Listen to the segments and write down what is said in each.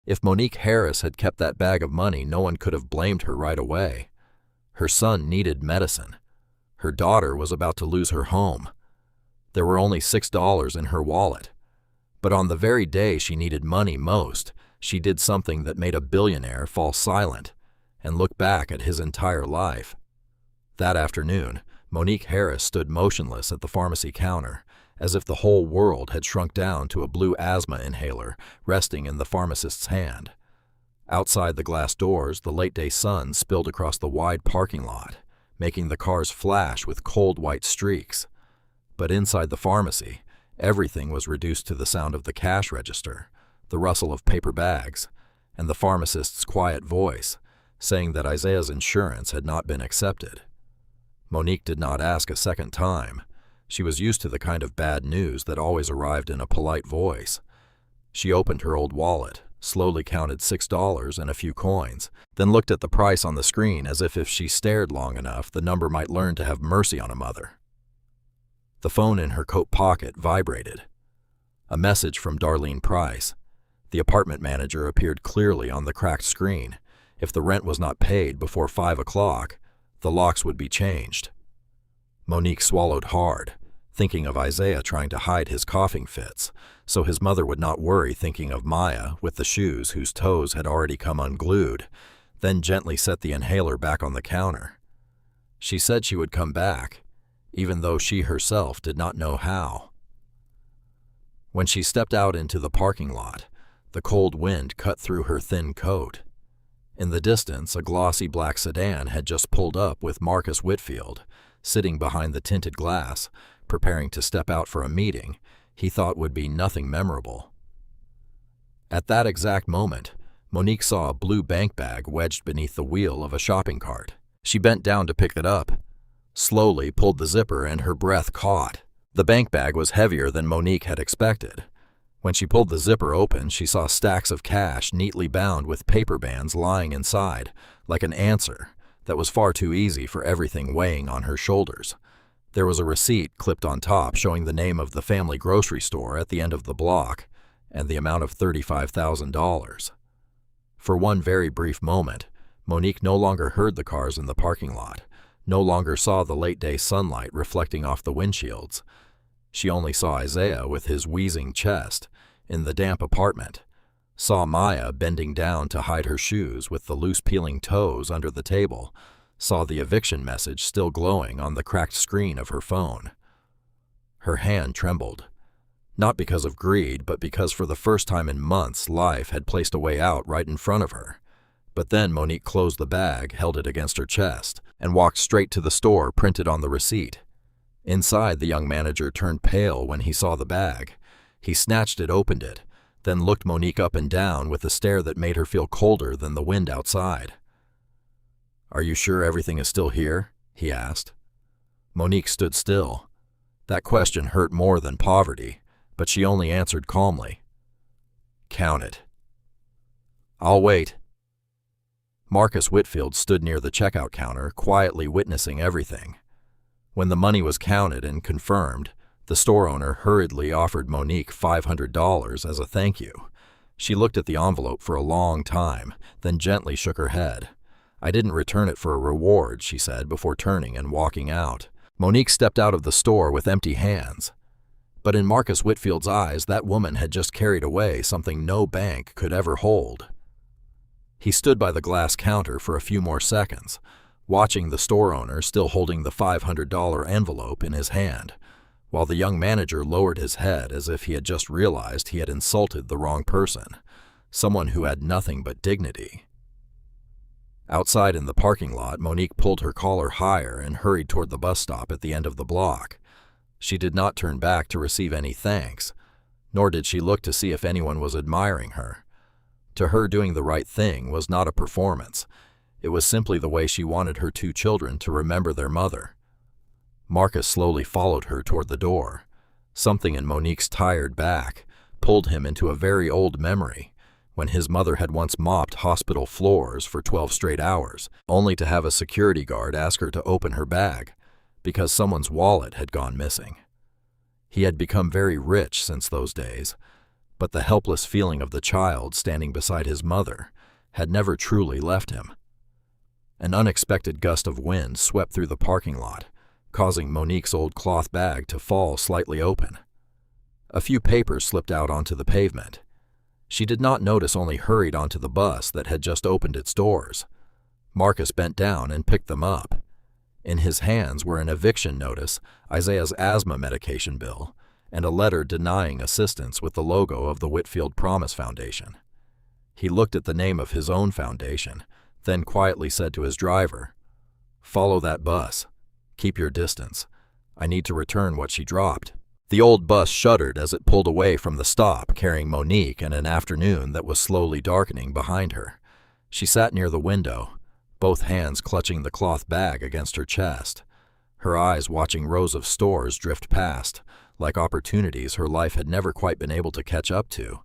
If Monique Harris had kept that bag of money, no one could have blamed her right away. Her son needed medicine. Her daughter was about to lose her home. There were only $6 in her wallet. But on the very day she needed money most, she did something that made a billionaire fall silent and look back at his entire life. That afternoon, Monique Harris stood motionless at the pharmacy counter, as if the whole world had shrunk down to a blue asthma inhaler resting in the pharmacist's hand. Outside the glass doors, the late-day sun spilled across the wide parking lot, making the cars flash with cold white streaks. But inside the pharmacy, everything was reduced to the sound of the cash register, the rustle of paper bags, and the pharmacist's quiet voice, saying that Isaiah's insurance had not been accepted. Monique did not ask a second time. She was used to the kind of bad news that always arrived in a polite voice. She opened her old wallet, slowly counted $6 and a few coins, then looked at the price on the screen as if she stared long enough, the number might learn to have mercy on a mother. The phone in her coat pocket vibrated. A message from Darlene Price. The apartment manager appeared clearly on the cracked screen. If the rent was not paid before 5 o'clock, the locks would be changed. Monique swallowed hard, thinking of Isaiah trying to hide his coughing fits, so his mother would not worry, thinking of Maya with the shoes whose toes had already come unglued, then gently set the inhaler back on the counter. She said she would come back, even though she herself did not know how. When she stepped out into the parking lot, the cold wind cut through her thin coat. In the distance, a glossy black sedan had just pulled up with Marcus Whitfield, sitting behind the tinted glass, preparing to step out for a meeting he thought would be nothing memorable. At that exact moment, Monique saw a blue bank bag wedged beneath the wheel of a shopping cart. She bent down to pick it up, slowly pulled the zipper, and her breath caught. The bank bag was heavier than Monique had expected. When she pulled the zipper open, she saw stacks of cash neatly bound with paper bands lying inside, like an answer that was far too easy for everything weighing on her shoulders. There was a receipt clipped on top showing the name of the family grocery store at the end of the block and the amount of $35,000. For one very brief moment, Monique no longer heard the cars in the parking lot, no longer saw the late-day sunlight reflecting off the windshields. She only saw Isaiah with his wheezing chest in the damp apartment, saw Maya bending down to hide her shoes with the loose peeling toes under the table, saw the eviction message still glowing on the cracked screen of her phone. Her hand trembled, not because of greed, but because for the first time in months life had placed a way out right in front of her. But then Monique closed the bag, held it against her chest, and walked straight to the store printed on the receipt. Inside, the young manager turned pale when he saw the bag. He snatched it, opened it, then looked Monique up and down with a stare that made her feel colder than the wind outside. "Are you sure everything is still here?" he asked. Monique stood still. That question hurt more than poverty, but she only answered calmly, "Count it." "I'll wait." Marcus Whitfield stood near the checkout counter, quietly witnessing everything. When the money was counted and confirmed, the store owner hurriedly offered Monique $500 as a thank you. She looked at the envelope for a long time, then gently shook her head. "I didn't return it for a reward," she said before turning and walking out. Monique stepped out of the store with empty hands. But in Marcus Whitfield's eyes, that woman had just carried away something no bank could ever hold. He stood by the glass counter for a few more seconds, watching the store owner still holding the $500 envelope in his hand, while the young manager lowered his head as if he had just realized he had insulted the wrong person, someone who had nothing but dignity. Outside in the parking lot, Monique pulled her collar higher and hurried toward the bus stop at the end of the block. She did not turn back to receive any thanks, nor did she look to see if anyone was admiring her. To her, doing the right thing was not a performance. It was simply the way she wanted her two children to remember their mother. Marcus slowly followed her toward the door. Something in Monique's tired back pulled him into a very old memory, when his mother had once mopped hospital floors for 12 straight hours, only to have a security guard ask her to open her bag because someone's wallet had gone missing. He had become very rich since those days, but the helpless feeling of the child standing beside his mother had never truly left him. An unexpected gust of wind swept through the parking lot, causing Monique's old cloth bag to fall slightly open. A few papers slipped out onto the pavement. She did not notice, only hurried onto the bus that had just opened its doors. Marcus bent down and picked them up. In his hands were an eviction notice, Isaiah's asthma medication bill, and a letter denying assistance with the logo of the Whitfield Promise Foundation. He looked at the name of his own foundation, then quietly said to his driver, "Follow that bus. Keep your distance. I need to return what she dropped." The old bus shuddered as it pulled away from the stop, carrying Monique in an afternoon that was slowly darkening behind her. She sat near the window, both hands clutching the cloth bag against her chest, her eyes watching rows of stores drift past, like opportunities her life had never quite been able to catch up to.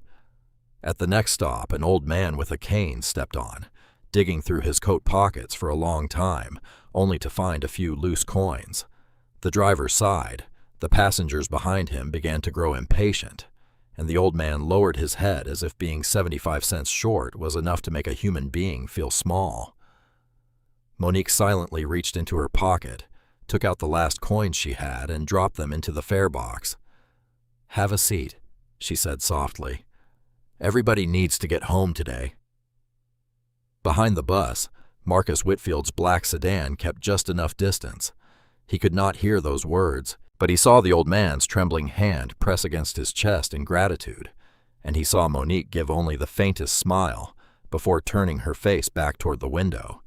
At the next stop, an old man with a cane stepped on, digging through his coat pockets for a long time, only to find a few loose coins. The driver sighed. The passengers behind him began to grow impatient, and the old man lowered his head as if being 75 cents short was enough to make a human being feel small. Monique silently reached into her pocket, took out the last coins she had, and dropped them into the fare box. "Have a seat," she said softly. "Everybody needs to get home today." Behind the bus, Marcus Whitfield's black sedan kept just enough distance. He could not hear those words, but he saw the old man's trembling hand press against his chest in gratitude, and he saw Monique give only the faintest smile before turning her face back toward the window.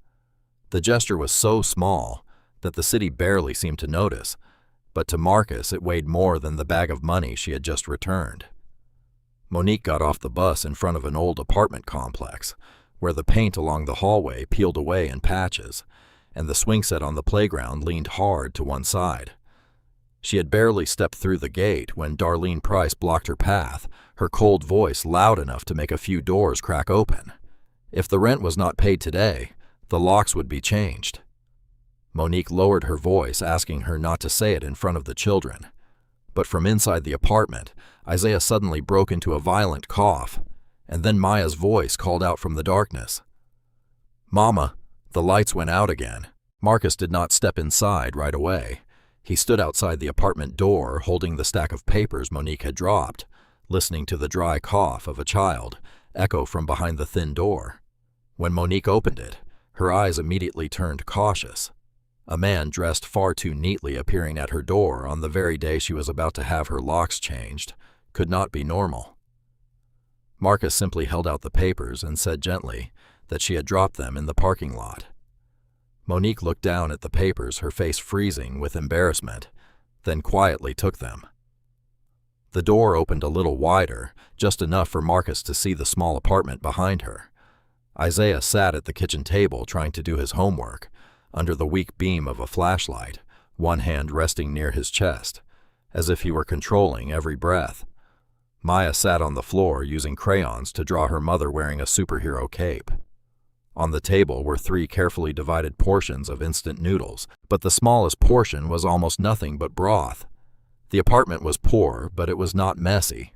The gesture was so small that the city barely seemed to notice, but to Marcus it weighed more than the bag of money she had just returned. Monique got off the bus in front of an old apartment complex, where the paint along the hallway peeled away in patches, and the swing set on the playground leaned hard to one side. She had barely stepped through the gate when Darlene Price blocked her path, her cold voice loud enough to make a few doors crack open. If the rent was not paid today, the locks would be changed. Monique lowered her voice, asking her not to say it in front of the children. But from inside the apartment, Isaiah suddenly broke into a violent cough, and then Maya's voice called out from the darkness, "Mama!" The lights went out again. Marcus did not step inside right away. He stood outside the apartment door, holding the stack of papers Monique had dropped, listening to the dry cough of a child echo from behind the thin door. When Monique opened it, her eyes immediately turned cautious. A man dressed far too neatly appearing at her door on the very day she was about to have her locks changed could not be normal. Marcus simply held out the papers and said gently that she had dropped them in the parking lot. Monique looked down at the papers, her face freezing with embarrassment, then quietly took them. The door opened a little wider, just enough for Marcus to see the small apartment behind her. Isaiah sat at the kitchen table trying to do his homework, under the weak beam of a flashlight, one hand resting near his chest, as if he were controlling every breath. Maya sat on the floor using crayons to draw her mother wearing a superhero cape. On the table were 3 carefully divided portions of instant noodles, but the smallest portion was almost nothing but broth. The apartment was poor, but it was not messy.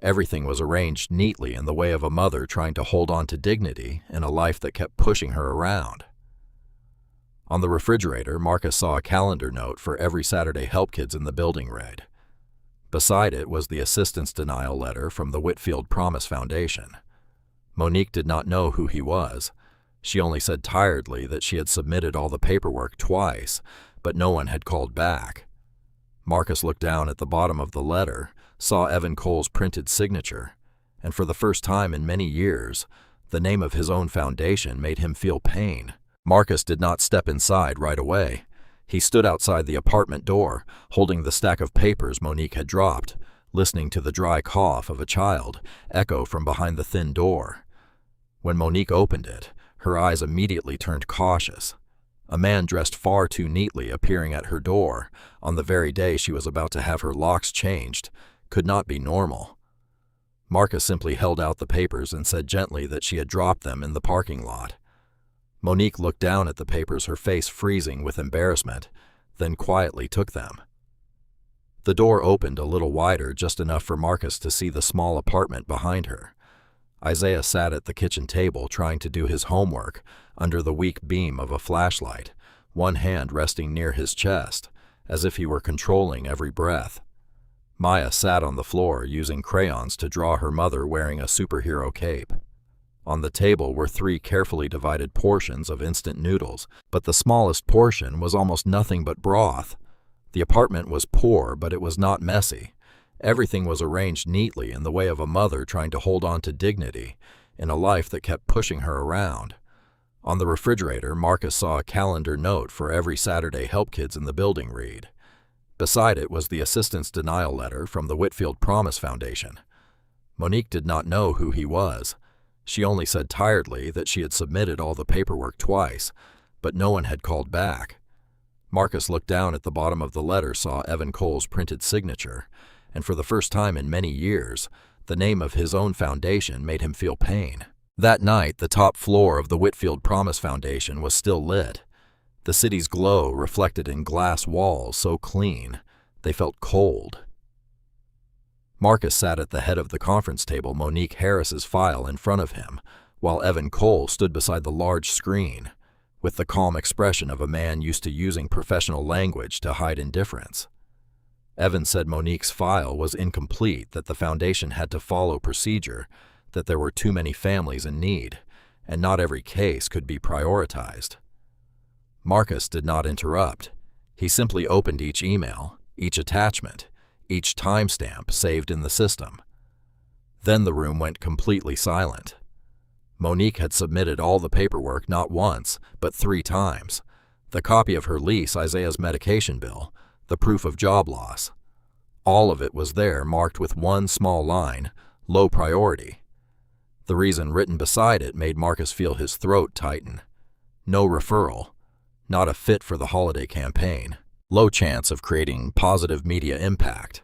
Everything was arranged neatly in the way of a mother trying to hold on to dignity in a life that kept pushing her around. On the refrigerator, Marcus saw a calendar note for every Saturday Help Kids in the building read. Beside it was the assistance denial letter from the Whitfield Promise Foundation. Monique did not know who he was. She only said tiredly that she had submitted all the paperwork twice, but no one had called back. Marcus looked down at the bottom of the letter, saw Evan Cole's printed signature, and for the first time in many years, the name of his own foundation made him feel pain. Marcus did not step inside right away. He stood outside the apartment door, holding the stack of papers Monique had dropped, listening to the dry cough of a child echo from behind the thin door. When Monique opened it, her eyes immediately turned cautious. A man dressed far too neatly appearing at her door on the very day she was about to have her locks changed could not be normal. Marcus simply held out the papers and said gently that she had dropped them in the parking lot. Monique looked down at the papers, her face freezing with embarrassment, then quietly took them. The door opened a little wider, just enough for Marcus to see the small apartment behind her. Isaiah sat at the kitchen table trying to do his homework under the weak beam of a flashlight, one hand resting near his chest, as if he were controlling every breath. Maya sat on the floor using crayons to draw her mother wearing a superhero cape. On the table were 3 carefully divided portions of instant noodles, but the smallest portion was almost nothing but broth. The apartment was poor, but it was not messy. Everything was arranged neatly in the way of a mother trying to hold on to dignity in a life that kept pushing her around. On the refrigerator, Marcus saw a calendar note for every Saturday help kids in the building read. Beside it was the assistant's denial letter from the Whitfield Promise Foundation. Monique did not know who he was. She only said tiredly that she had submitted all the paperwork twice, but no one had called back. Marcus looked down at the bottom of the letter, saw Evan Cole's printed signature, and for the first time in many years, the name of his own foundation made him feel pain. That night, the top floor of the Whitfield Promise Foundation was still lit. The city's glow reflected in glass walls so clean, they felt cold. Marcus sat at the head of the conference table, Monique Harris's file in front of him, while Evan Cole stood beside the large screen, with the calm expression of a man used to using professional language to hide indifference. Evan said Monique's file was incomplete, that the foundation had to follow procedure, that there were too many families in need, and not every case could be prioritized. Marcus did not interrupt. He simply opened each email, each attachment, each timestamp saved in the system. Then the room went completely silent. Monique had submitted all the paperwork not once, but 3 times. The copy of her lease, Isaiah's medication bill, the proof of job loss. All of it was there, marked with one small line, low priority. The reason written beside it made Marcus feel his throat tighten. No referral. Not a fit for the holiday campaign. Low chance of creating positive media impact.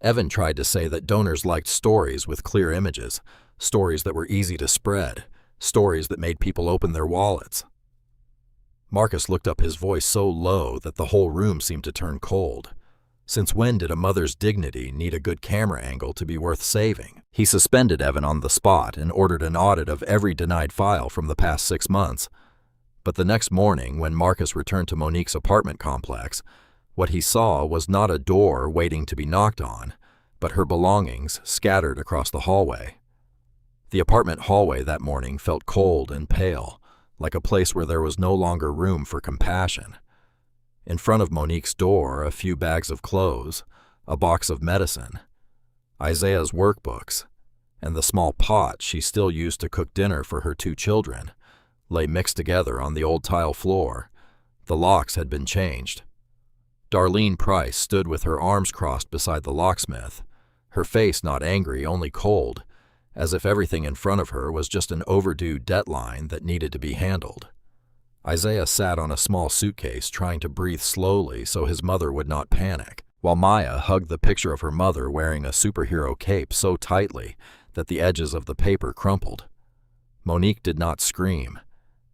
Evan tried to say that donors liked stories with clear images, stories that were easy to spread, stories that made people open their wallets. Marcus looked up, his voice so low that the whole room seemed to turn cold. Since when did a mother's dignity need a good camera angle to be worth saving? He suspended Evan on the spot and ordered an audit of every denied file from the past 6 months. But the next morning, when Marcus returned to Monique's apartment complex, what he saw was not a door waiting to be knocked on, but her belongings scattered across the hallway. The apartment hallway that morning felt cold and pale, like a place where there was no longer room for compassion. In front of Monique's door, a few bags of clothes, a box of medicine, Isaiah's workbooks, and the small pot she still used to cook dinner for her 2 children, lay mixed together on the old tile floor. The locks had been changed. Darlene Price stood with her arms crossed beside the locksmith, her face not angry, only cold, as if everything in front of her was just an overdue deadline that needed to be handled. Isaiah sat on a small suitcase trying to breathe slowly so his mother would not panic, while Maya hugged the picture of her mother wearing a superhero cape so tightly that the edges of the paper crumpled. Monique did not scream.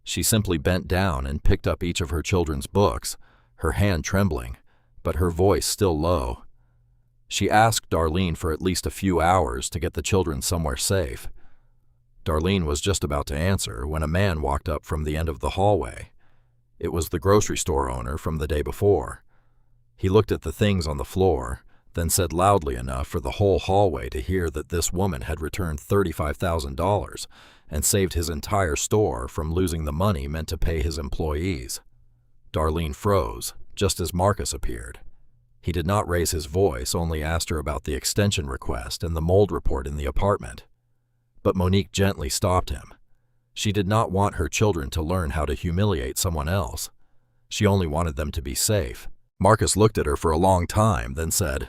She simply bent down and picked up each of her children's books, her hand trembling, but her voice still low. She asked Darlene for at least a few hours to get the children somewhere safe. Darlene was just about to answer when a man walked up from the end of the hallway. It was the grocery store owner from the day before. He looked at the things on the floor, then said loudly enough for the whole hallway to hear that this woman had returned $35,000 and saved his entire store from losing the money meant to pay his employees. Darlene froze, just as Marcus appeared. He did not raise his voice, only asked her about the extension request and the mold report in the apartment. But Monique gently stopped him. She did not want her children to learn how to humiliate someone else. She only wanted them to be safe. Marcus looked at her for a long time, then said,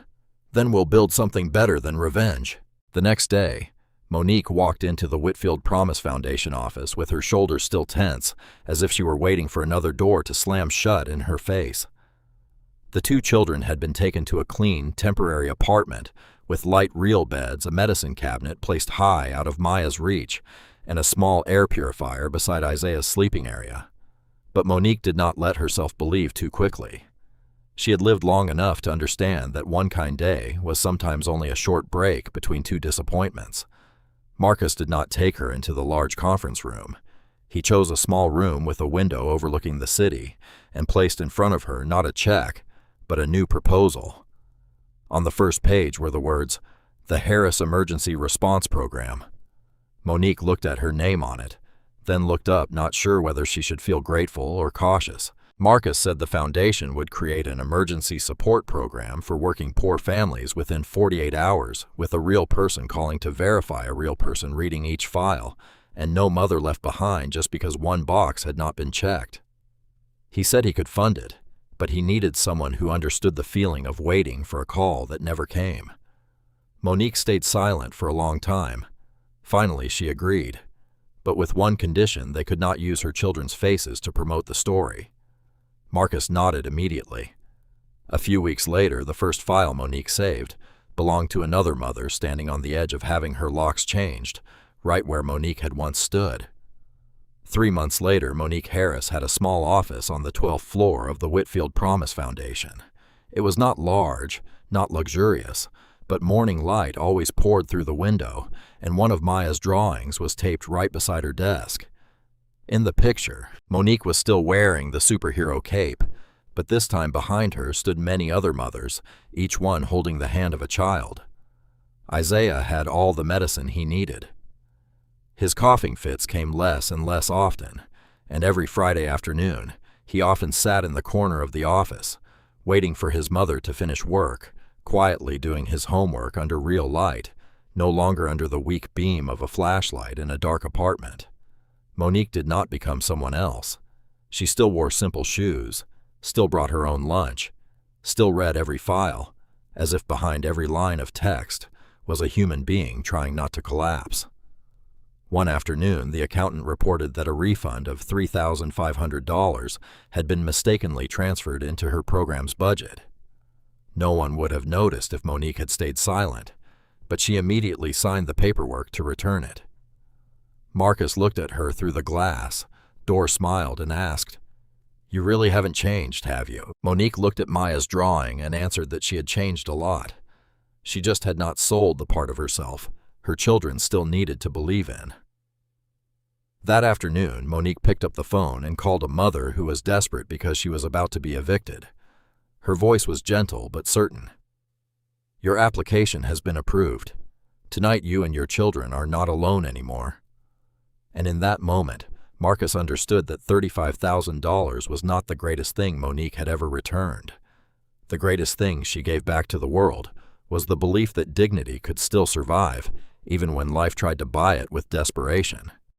"Then we'll build something better than revenge." The next day, Monique walked into the Whitfield Promise Foundation office with her shoulders still tense, as if she were waiting for another door to slam shut in her face. The 2 children had been taken to a clean, temporary apartment with light reel beds, a medicine cabinet placed high out of Maya's reach, and a small air purifier beside Isaiah's sleeping area. But Monique did not let herself believe too quickly. She had lived long enough to understand that one kind day was sometimes only a short break between two disappointments. Marcus did not take her into the large conference room. He chose a small room with a window overlooking the city and placed in front of her not a check, but a new proposal. On the first page were the words, "The Harris Emergency Response Program." Monique looked at her name on it, then looked up, not sure whether she should feel grateful or cautious. Marcus said the foundation would create an emergency support program for working poor families within 48 hours, with a real person calling to verify a real person reading each file, and no mother left behind just because one box had not been checked. He said he could fund it, but he needed someone who understood the feeling of waiting for a call that never came. Monique stayed silent for a long time. Finally, she agreed, but with one condition: they could not use her children's faces to promote the story. Marcus nodded immediately. A few weeks later, the first file Monique saved belonged to another mother standing on the edge of having her locks changed, right where Monique had once stood. 3 months later, Monique Harris had a small office on the 12th floor of the Whitfield Promise Foundation. It was not large, not luxurious, but morning light always poured through the window, and one of Maya's drawings was taped right beside her desk. In the picture, Monique was still wearing the superhero cape, but this time behind her stood many other mothers, each one holding the hand of a child. Isaiah had all the medicine he needed. His coughing fits came less and less often, and every Friday afternoon, he often sat in the corner of the office, waiting for his mother to finish work, quietly doing his homework under real light, no longer under the weak beam of a flashlight in a dark apartment. Monique did not become someone else. She still wore simple shoes, still brought her own lunch, still read every file, as if behind every line of text was a human being trying not to collapse. One afternoon, the accountant reported that a refund of $3,500 had been mistakenly transferred into her program's budget. No one would have noticed if Monique had stayed silent, but she immediately signed the paperwork to return it. Marcus looked at her through the glass. Dor smiled and asked, "You really haven't changed, have you?" Monique looked at Maya's drawing and answered that she had changed a lot. She just had not sold the part of herself her children still needed to believe in. That afternoon, Monique picked up the phone and called a mother who was desperate because she was about to be evicted. Her voice was gentle but certain. "Your application has been approved. Tonight you and your children are not alone anymore." And in that moment, Marcus understood that $35,000 was not the greatest thing Monique had ever returned. The greatest thing she gave back to the world was the belief that dignity could still survive, even when life tried to buy it with desperation.